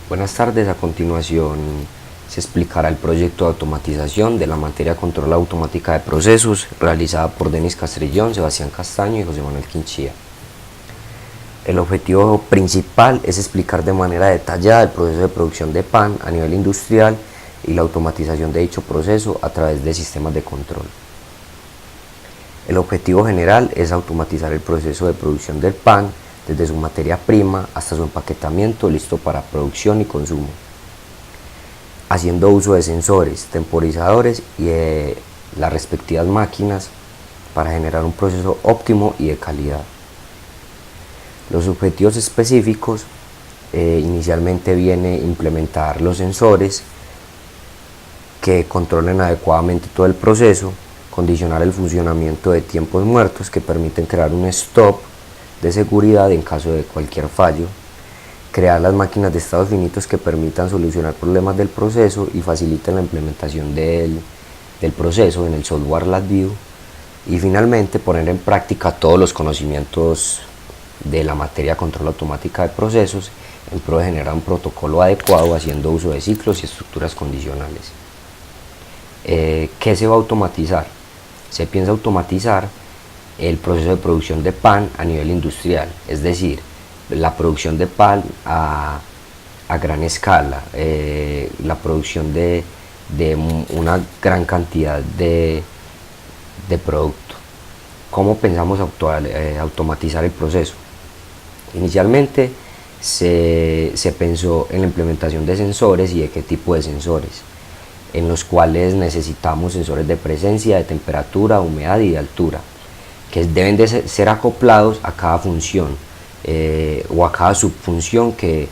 Buenas tardes, a continuación se explicará el proyecto de automatización de la materia control automática de procesos realizada por Denis Castrillón, Sebastián Castaño y José Manuel Quinchía. El objetivo principal es explicar de manera detallada el proceso de producción de pan a nivel industrial y la automatización de dicho proceso a través de sistemas de control. El objetivo general es automatizar el proceso de producción del pan desde su materia prima hasta su empaquetamiento listo para producción y consumo, haciendo uso de sensores, temporizadores y de las respectivas máquinas para generar un proceso óptimo y de calidad. Los objetivos específicos inicialmente viene implementar los sensores que controlen adecuadamente todo el proceso, condicionar el funcionamiento de tiempos muertos que permiten crear un stop de seguridad en caso de cualquier fallo, crear las máquinas de estados finitos que permitan solucionar problemas del proceso y faciliten la implementación del proceso en el software LabVIEW, y finalmente poner en práctica todos los conocimientos de la materia control automática de procesos en pro de generar un protocolo adecuado haciendo uso de ciclos y estructuras condicionales. ¿Qué se va a automatizar? Se piensa automatizar el proceso de producción de pan a nivel industrial, es decir, la producción de pan a gran escala, la producción de una gran cantidad de producto. ¿Cómo pensamos automatizar el proceso? Inicialmente se pensó en la implementación de sensores y de qué tipo de sensores, en los cuales necesitamos sensores de presencia, de temperatura, humedad y de altura, que deben de ser acoplados a cada función o a cada subfunción que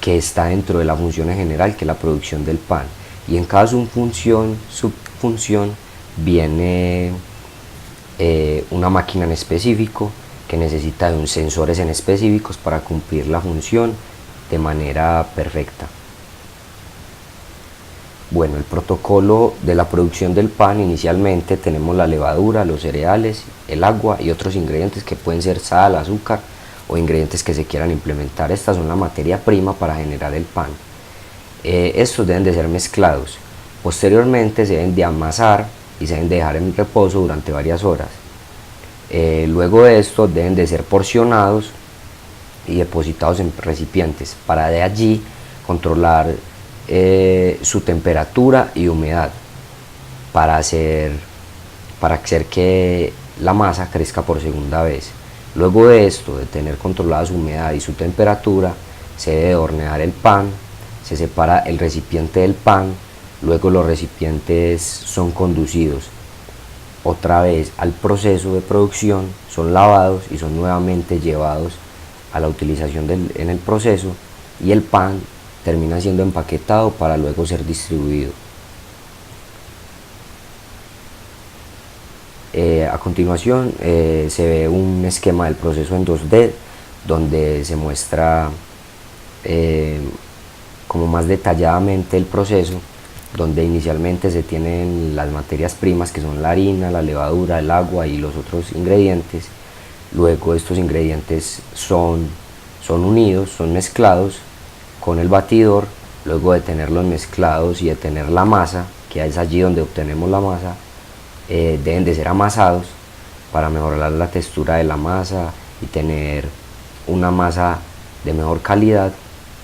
está dentro de la función en general, que es la producción del pan, y en cada subfunción viene una máquina en específico que necesita de unos sensores en específicos para cumplir la función de manera perfecta. Bueno, el protocolo de la producción del pan: inicialmente tenemos la levadura, los cereales, el agua y otros ingredientes que pueden ser sal, azúcar o ingredientes que se quieran implementar. Estas son la materia prima para generar el pan. Estos deben de ser mezclados. Posteriormente se deben de amasar y se deben de dejar en reposo durante varias horas. Luego de esto deben de ser porcionados y depositados en recipientes para de allí controlar su temperatura y humedad para hacer que la masa crezca por segunda vez. Luego de esto, de tener controlada su humedad y su temperatura, se debe hornear el pan, se separa el recipiente del pan, luego los recipientes son conducidos otra vez al proceso de producción, son lavados y son nuevamente llevados a la utilización en el proceso, y el pan termina siendo empaquetado para luego ser distribuido. A continuación se ve un esquema del proceso en 2D donde se muestra como más detalladamente el proceso, donde inicialmente se tienen las materias primas, que son la harina, la levadura, el agua y los otros ingredientes. Luego estos ingredientes son unidos, son mezclados con el batidor. Luego de tenerlos mezclados y de tener la masa, que es allí donde obtenemos la masa, deben de ser amasados para mejorar la textura de la masa y tener una masa de mejor calidad.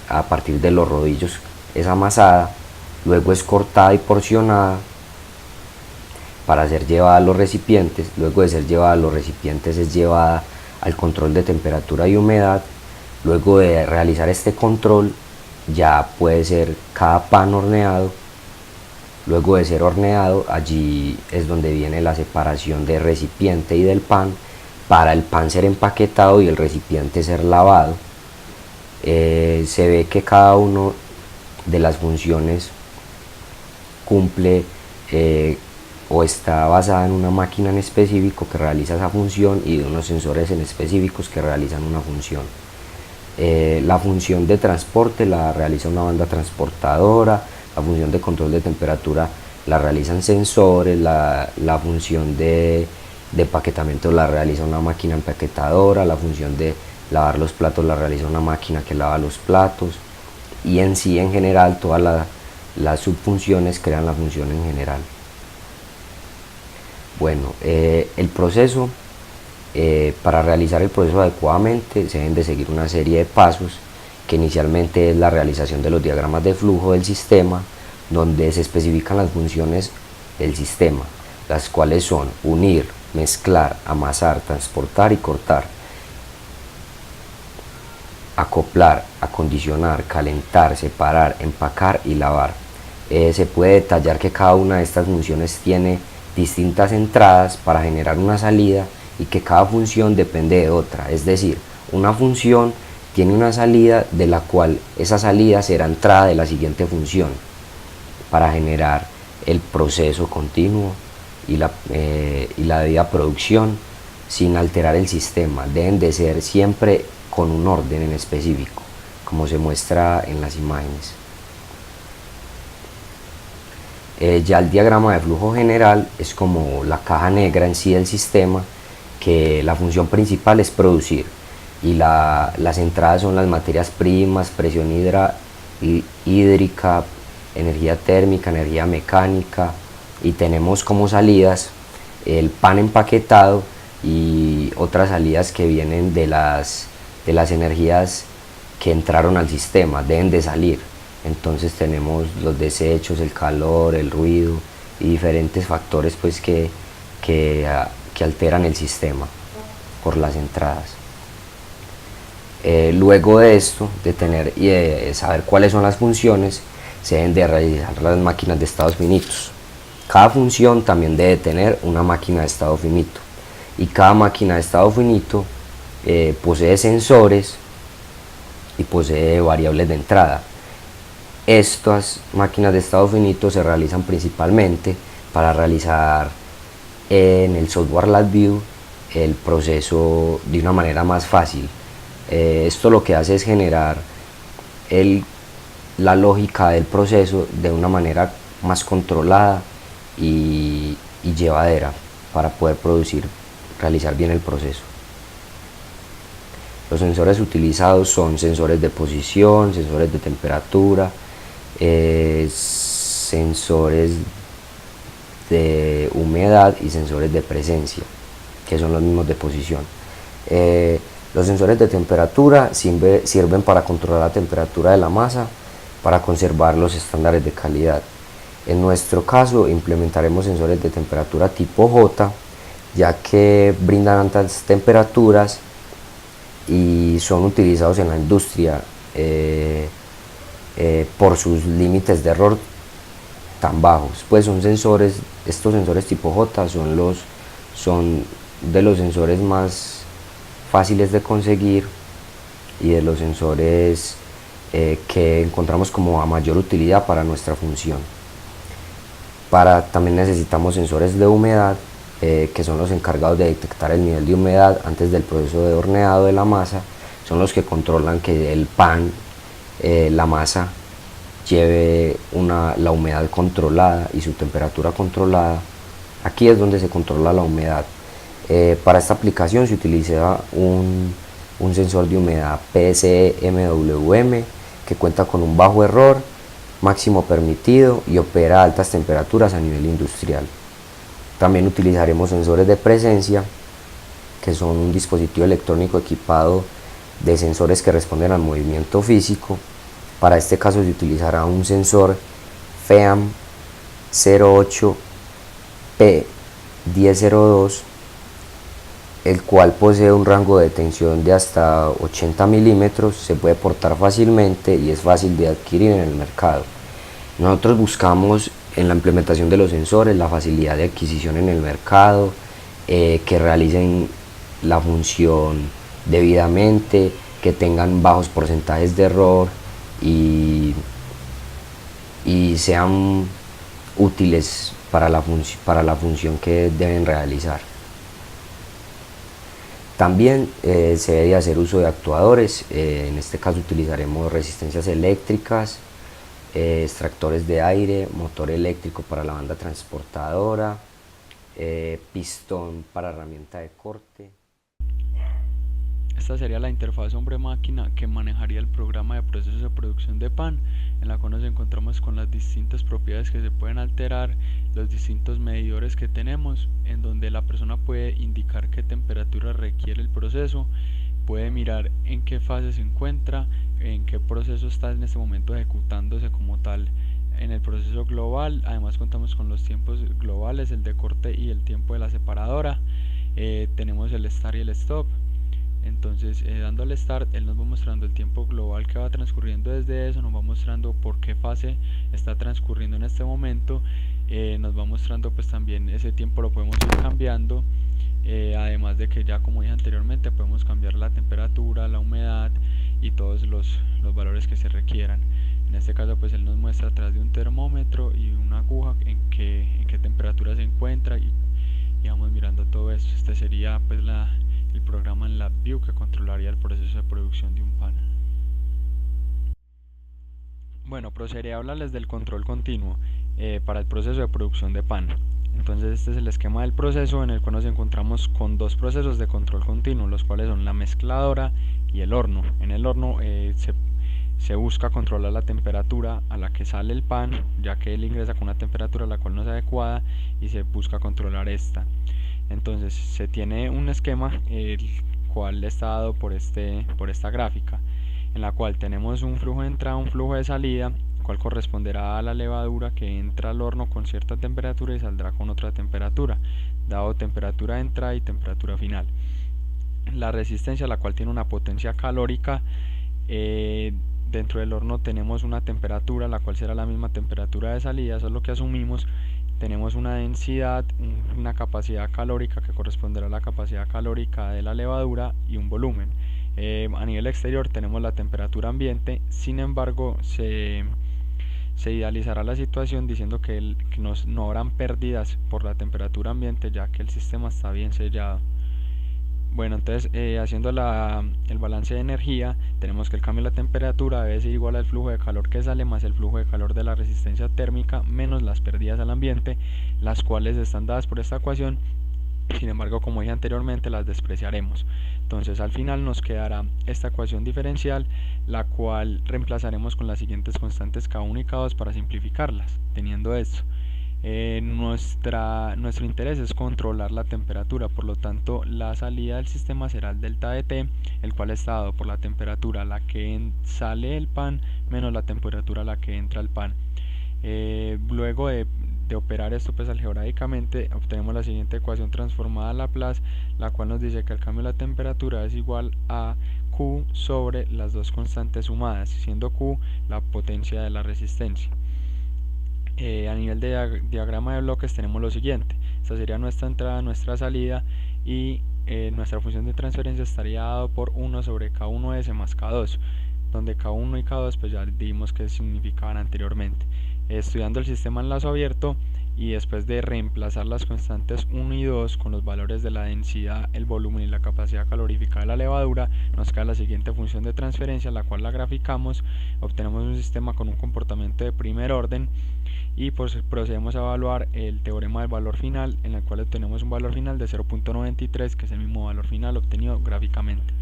A partir de los rodillos es amasada, luego es cortada y porcionada para ser llevada a los recipientes. Luego de ser llevada a los recipientes es llevada al control de temperatura y humedad. Luego de realizar este control ya puede ser cada pan horneado. Luego de ser horneado, allí es donde viene la separación del recipiente y del pan, para el pan ser empaquetado y el recipiente ser lavado. Se ve que cada una de las funciones cumple o está basada en una máquina en específico que realiza esa función y de unos sensores en específicos que realizan una función. La función de transporte la realiza una banda transportadora, la función de control de temperatura la realizan sensores, la función de empaquetamiento la realiza una máquina empaquetadora, la función de lavar los platos la realiza una máquina que lava los platos, y en sí en general todas las subfunciones crean la función en general. Bueno, el proceso, para realizar el proceso adecuadamente se deben de seguir una serie de pasos, que inicialmente es la realización de los diagramas de flujo del sistema, donde se especifican las funciones del sistema, las cuales son unir, mezclar, amasar, transportar y cortar, acoplar, acondicionar, calentar, separar, empacar y lavar. Se puede detallar que cada una de estas funciones tiene distintas entradas para generar una salida y que cada función depende de otra, es decir, una función tiene una salida de la cual esa salida será entrada de la siguiente función para generar el proceso continuo y la debida producción sin alterar el sistema. Deben de ser siempre con un orden en específico, como se muestra en las imágenes. Ya el diagrama de flujo general es como la caja negra en sí del sistema, que la función principal es producir y las entradas son las materias primas, presión hídrica, energía térmica, energía mecánica, y tenemos como salidas el pan empaquetado y otras salidas que vienen de las energías que entraron al sistema, deben de salir. Entonces tenemos los desechos, el calor, el ruido y diferentes factores pues que alteran el sistema por las entradas. Luego de esto, de tener y de saber cuáles son las funciones, se deben de realizar las máquinas de estados finitos. Cada función también debe tener una máquina de estado finito, y cada máquina de estado finito posee sensores y posee variables de entrada. Estas máquinas de estado finito se realizan principalmente para realizar en el software LabVIEW el proceso de una manera más fácil. Esto lo que hace es generar la lógica del proceso de una manera más controlada y llevadera para poder realizar bien el proceso. Los sensores utilizados son sensores de posición, sensores de temperatura, sensores de humedad y sensores de presencia, que son los mismos de posición. Los sensores de temperatura sirven para controlar la temperatura de la masa, para conservar los estándares de calidad. En nuestro caso implementaremos sensores de temperatura tipo J, ya que brindan altas temperaturas y son utilizados en la industria por sus límites de error tan bajos. Pues estos sensores tipo J son de los sensores más fáciles de conseguir y de los sensores que encontramos como a mayor utilidad para nuestra función. También necesitamos sensores de humedad, que son los encargados de detectar el nivel de humedad antes del proceso de horneado de la masa. Son los que controlan que el pan, la masa, lleve la humedad controlada y su temperatura controlada. Aquí es donde se controla la humedad. Para esta aplicación se utiliza un sensor de humedad PSE-MWM, que cuenta con un bajo error máximo permitido y opera a altas temperaturas a nivel industrial. También utilizaremos sensores de presencia, que son un dispositivo electrónico equipado de sensores que responden al movimiento físico. Para este caso se utilizará un sensor FEAM 08P1002, el cual posee un rango de tensión de hasta 80 milímetros, se puede portar fácilmente y es fácil de adquirir en el mercado. Nosotros buscamos en la implementación de los sensores la facilidad de adquisición en el mercado, que realicen la función debidamente, que tengan bajos porcentajes de error y sean útiles para la función que deben realizar. También se debe hacer uso de actuadores. En este caso utilizaremos resistencias eléctricas, extractores de aire, motor eléctrico para la banda transportadora, pistón para herramienta de corte. esta sería la interfaz hombre-máquina que manejaría el programa de procesos de producción de pan, en la cual nos encontramos con las distintas propiedades que se pueden alterar, los distintos medidores que tenemos, en donde la persona puede indicar qué temperatura requiere el proceso, puede mirar en qué fase se encuentra, en qué proceso está en este momento ejecutándose como tal en el proceso global. Además contamos con los tiempos globales, el de corte y el tiempo de la separadora. Tenemos el start y el stop. Entonces dándole start, él nos va mostrando el tiempo global que va transcurriendo desde eso, nos va mostrando por qué fase está transcurriendo en este momento, nos va mostrando pues también ese tiempo lo podemos ir cambiando, además de que ya como dije anteriormente podemos cambiar la temperatura, la humedad y todos los valores que se requieran. En este caso pues él nos muestra a través de un termómetro y una aguja en qué temperatura se encuentra y vamos mirando todo esto. Este sería pues el programa en LabVIEW que controlaría el proceso de producción de un pan. Bueno, procederé a hablarles del control continuo para el proceso de producción de pan. Entonces este es el esquema del proceso, en el cual nos encontramos con dos procesos de control continuo, los cuales son la mezcladora y el horno. En el horno se busca controlar la temperatura a la que sale el pan, ya que él ingresa con una temperatura a la cual no es adecuada, y se busca controlar esta. Entonces se tiene un esquema el cual está dado por esta gráfica, en la cual tenemos un flujo de entrada, un flujo de salida, cual corresponderá a la levadura que entra al horno con cierta temperatura y saldrá con otra temperatura, dado temperatura de entrada y temperatura final. La resistencia, la cual tiene una potencia calórica. Dentro del horno tenemos una temperatura, la cual será la misma temperatura de salida, eso es lo que asumimos. Tenemos una densidad, una capacidad calórica que corresponderá a la capacidad calórica de la levadura y un volumen. A nivel exterior tenemos la temperatura ambiente, sin embargo se idealizará la situación diciendo que no habrán pérdidas por la temperatura ambiente, ya que el sistema está bien sellado. Bueno, entonces haciendo el balance de energía, tenemos que el cambio de la temperatura debe ser igual al flujo de calor que sale más el flujo de calor de la resistencia térmica menos las pérdidas al ambiente, las cuales están dadas por esta ecuación. Sin embargo, como dije anteriormente, las despreciaremos. Entonces al final nos quedará esta ecuación diferencial, la cual reemplazaremos con las siguientes constantes K1 y K2 para simplificarlas. Teniendo esto, nuestro interés es controlar la temperatura, por lo tanto la salida del sistema será el delta de T, el cual está dado por la temperatura a la que sale el pan menos la temperatura a la que entra el pan. Luego de operar esto pues algebraicamente, obtenemos la siguiente ecuación transformada a Laplace, la cual nos dice que el cambio de la temperatura es igual a Q sobre las dos constantes sumadas, siendo Q la potencia de la resistencia. A nivel de diagrama de bloques tenemos lo siguiente: esta sería nuestra entrada, nuestra salida, y nuestra función de transferencia estaría dado por 1 sobre K1S más K2, donde K1 y K2 pues ya vimos que significaban anteriormente. Estudiando el sistema en lazo abierto y después de reemplazar las constantes 1 y 2 con los valores de la densidad, el volumen y la capacidad calorífica de la levadura, nos queda la siguiente función de transferencia, la cual la graficamos. Obtenemos un sistema con un comportamiento de primer orden y pues procedemos a evaluar el teorema del valor final, en el cual obtenemos un valor final de 0.93, que es el mismo valor final obtenido gráficamente.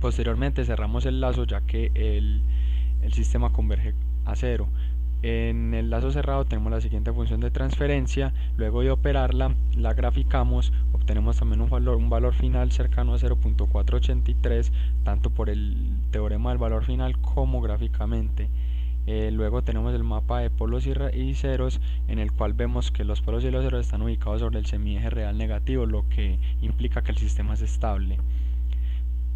Posteriormente cerramos el lazo, ya que el sistema converge a 0. En el lazo cerrado tenemos la siguiente función de transferencia. Luego de operarla, la graficamos, obtenemos también un valor final cercano a 0.483, tanto por el teorema del valor final como gráficamente. Luego tenemos el mapa de polos y ceros, en el cual vemos que los polos y los ceros están ubicados sobre el semieje real negativo, lo que implica que el sistema es estable.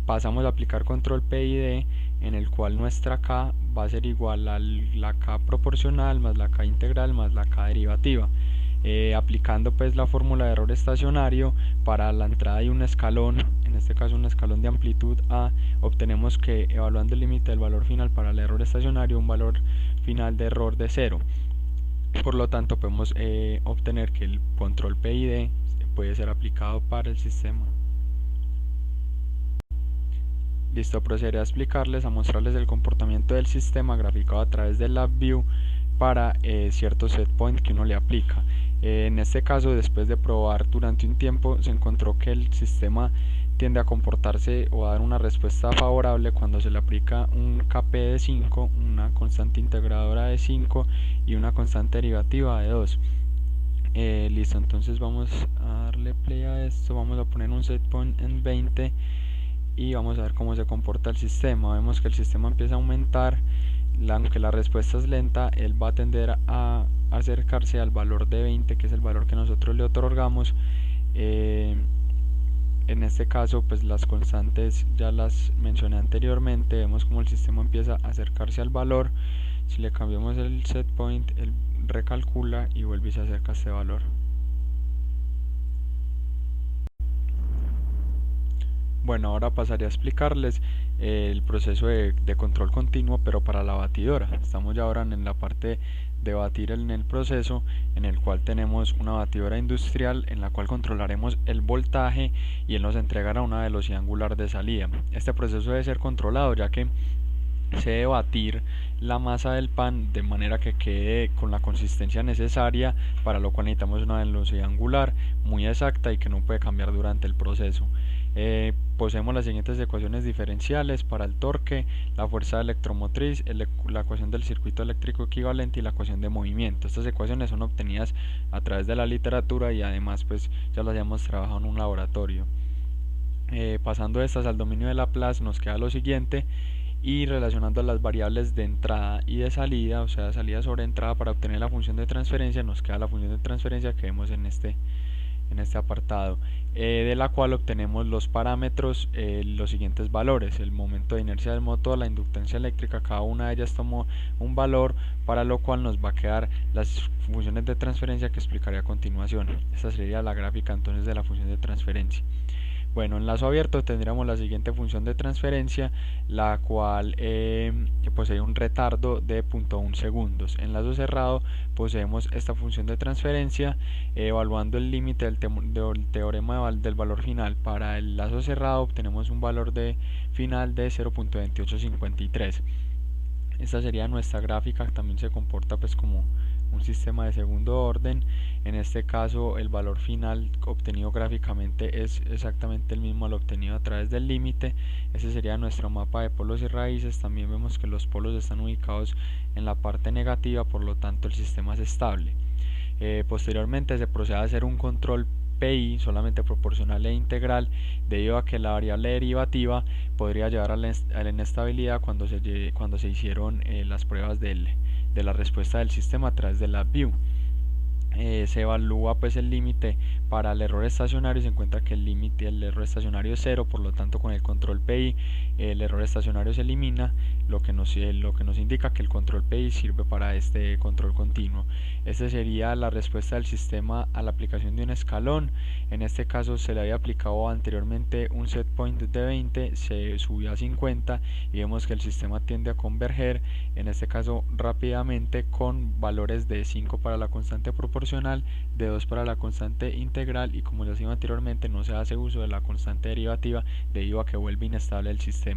Pasamos a aplicar control P y D, en el cual nuestra K va a ser igual a la K proporcional más la K integral más la K derivativa. Aplicando pues la fórmula de error estacionario, para la entrada hay un escalón, en este caso un escalón de amplitud A, obtenemos que evaluando el límite del valor final para el error estacionario, un valor final de error de 0. Por lo tanto podemos obtener que el control P y D puede ser aplicado para el sistema. Listo, procederé a explicarles, a mostrarles el comportamiento del sistema graficado a través del LabVIEW para cierto set point que uno le aplica. En este caso, después de probar durante un tiempo, se encontró que el sistema tiende a comportarse o a dar una respuesta favorable cuando se le aplica un Kp de 5, una constante integradora de 5 y una constante derivativa de 2. Listo, entonces vamos a darle play a esto, vamos a poner un set point en 20 y vamos a ver cómo se comporta el sistema. Vemos que el sistema empieza a aumentar, aunque la respuesta es lenta, él va a tender a acercarse al valor de 20, que es el valor que nosotros le otorgamos. En este caso, pues las constantes ya las mencioné anteriormente. Vemos como el sistema empieza a acercarse al valor. Si le cambiamos el set point, él recalcula y vuelve y se acerca a este valor. Bueno, ahora pasaré a explicarles el proceso de control continuo, pero para la batidora. Estamos ya ahora en la parte de batir en el proceso, en el cual tenemos una batidora industrial en la cual controlaremos el voltaje y él nos entregará una velocidad angular de salida. Este proceso debe ser controlado, ya que se debe batir la masa del pan de manera que quede con la consistencia necesaria, para lo cual necesitamos una velocidad angular muy exacta y que no puede cambiar durante el proceso. Poseemos las siguientes ecuaciones diferenciales para el torque, la fuerza electromotriz, la ecuación del circuito eléctrico equivalente y la ecuación de movimiento. Estas ecuaciones son obtenidas a través de la literatura y además pues ya las hayamos trabajado en un laboratorio. Pasando estas al dominio de Laplace nos queda lo siguiente, y relacionando las variables de entrada y de salida, o sea salida sobre entrada, para obtener la función de transferencia nos queda la función de transferencia que vemos en este apartado, de la cual obtenemos los parámetros, los siguientes valores: el momento de inercia del motor, la inductancia eléctrica. Cada una de ellas tomó un valor, para lo cual nos va a quedar las funciones de transferencia que explicaré a continuación. Esta sería la gráfica entonces de la función de transferencia. Bueno, en lazo abierto tendríamos la siguiente función de transferencia, la cual posee un retardo de 0.1 segundos. En lazo cerrado poseemos esta función de transferencia, evaluando el límite del teorema del valor final. Para el lazo cerrado obtenemos un valor final de 0.2853. Esta sería nuestra gráfica. También se comporta pues como un sistema de segundo orden. En este caso el valor final obtenido gráficamente es exactamente el mismo al obtenido a través del límite. Ese sería nuestro mapa de polos y raíces. También vemos que los polos están ubicados en la parte negativa, por lo tanto el sistema es estable. Posteriormente se procede a hacer un control PI solamente proporcional e integral, debido a que la variable derivativa podría llevar a la inestabilidad cuando se hicieron las pruebas de la respuesta del sistema a través de LabVIEW. Se evalúa pues el límite para el error estacionario y se encuentra que el error estacionario es 0, por lo tanto con el control PI el error estacionario se elimina, lo que nos indica que el control PI sirve para este control continuo. Esta sería la respuesta del sistema a la aplicación de un escalón. En este caso se le había aplicado anteriormente un set point de 20, se subió a 50 y vemos que el sistema tiende a converger, en este caso rápidamente, con valores de 5 para la constante proporcional, de 2 para la constante integral, y como les digo anteriormente, no se hace uso de la constante derivativa debido a que vuelve inestable el sistema.